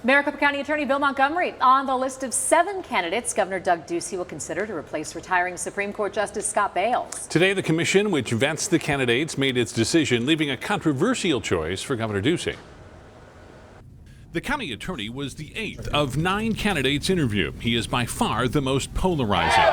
Maricopa County Attorney Bill Montgomery on the list of 7 candidates Governor Doug Ducey will consider to replace retiring Supreme Court Justice Scott Bales. Today, the commission, which vets the candidates, made its decision, leaving a controversial choice for Governor Ducey. The county attorney was the 8th of 9 candidates interviewed. He is by far the most polarizing.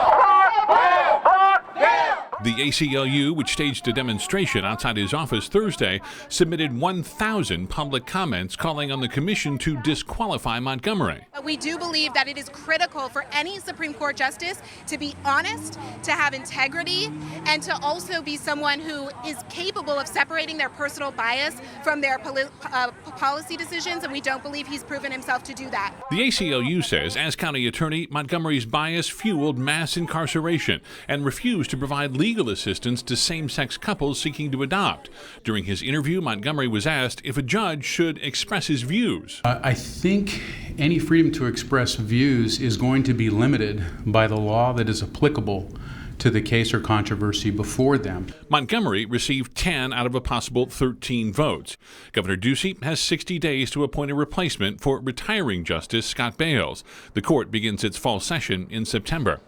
The ACLU, which staged a demonstration outside his office Thursday, submitted 1,000 public comments calling on the commission to disqualify Montgomery. We do believe that it is critical for any Supreme Court justice to be honest, to have integrity, and to also be someone who is capable of separating their personal bias from their policy decisions, and we don't believe he's proven himself to do that. The ACLU says, as county attorney, Montgomery's bias fueled mass incarceration and refused to provide legal assistance to same-sex couples seeking to adopt. During his interview, Montgomery was asked if a judge should express his views. I think any freedom to express views is going to be limited by the law that is applicable to the case or controversy before them. Montgomery received 10 out of a possible 13 votes. Governor Ducey has 60 days to appoint a replacement for retiring Justice Scott Bales. The court begins its fall session in September.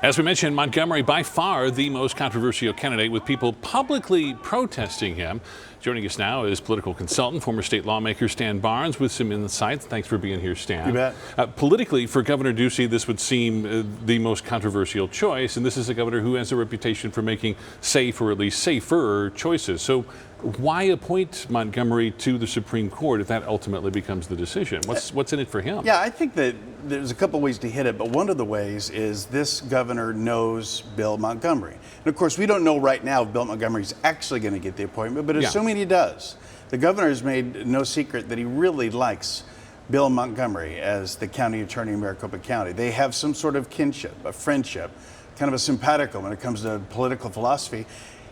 As we mentioned, Montgomery by far the most controversial candidate, with people publicly protesting him. Joining us now is political consultant, former state lawmaker Stan Barnes, with some insights. Thanks for being here, Stan. You bet. Politically, for Governor Ducey, this would seem the most controversial choice, and this is a governor who has a reputation for making safe, or at least safer, choices. So why appoint Montgomery to the Supreme Court if that ultimately becomes the decision? What's in it for him? Yeah, I think that there's a couple ways to hit it, but one of the ways is this governor knows Bill Montgomery. And of course, we don't know right now if Bill Montgomery is actually going to get the appointment, but assuming he does, the governor has made no secret that he really likes Bill Montgomery as the county attorney in Maricopa County. They have some sort of kinship, a friendship, kind of a simpatico when it comes to political philosophy.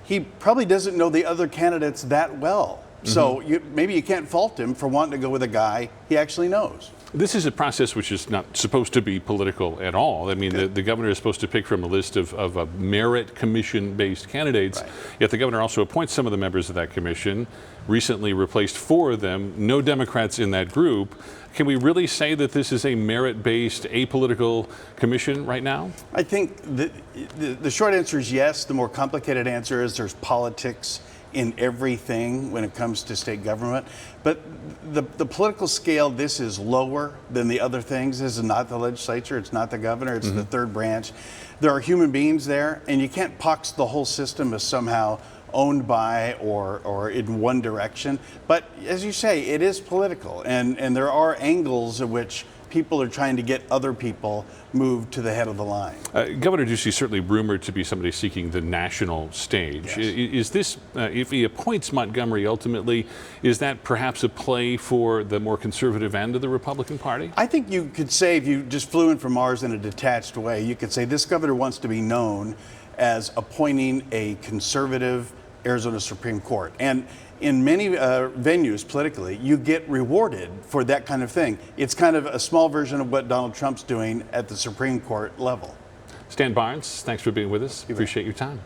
He probably doesn't know the other candidates that well. So maybe you can't fault him for wanting to go with a guy he actually knows. This is a process which is not supposed to be political at all. I mean, the governor is supposed to pick from a list of merit commission-based candidates, yet the governor also appoints some of the members of that commission, recently replaced 4 of them, no Democrats in that group. Can we really say that this is a merit-based, apolitical commission right now? I think the short answer is yes. The more complicated answer is there's politics in everything when it comes to state government. But the political scale, this is lower than the other things. This is not the legislature, it's not the governor, it's the third branch. There are human beings there, and you can't box the whole system as somehow owned by or in one direction. But as you say, it is political, and there are angles at which people are trying to get other people moved to the head of the line. Governor Ducey is certainly rumored to be somebody seeking the national stage. Yes. Is this, if he appoints Montgomery ultimately, is that perhaps a play for the more conservative end of the Republican Party? I think you could say, if you just flew in from Mars in a detached way, you could say this governor wants to be known as appointing a conservative Arizona Supreme Court. And in many venues politically, you get rewarded for that kind of thing. It's kind of a small version of what Donald Trump's doing at the Supreme Court level. Stan Barnes, thanks for being with us. Appreciate your time.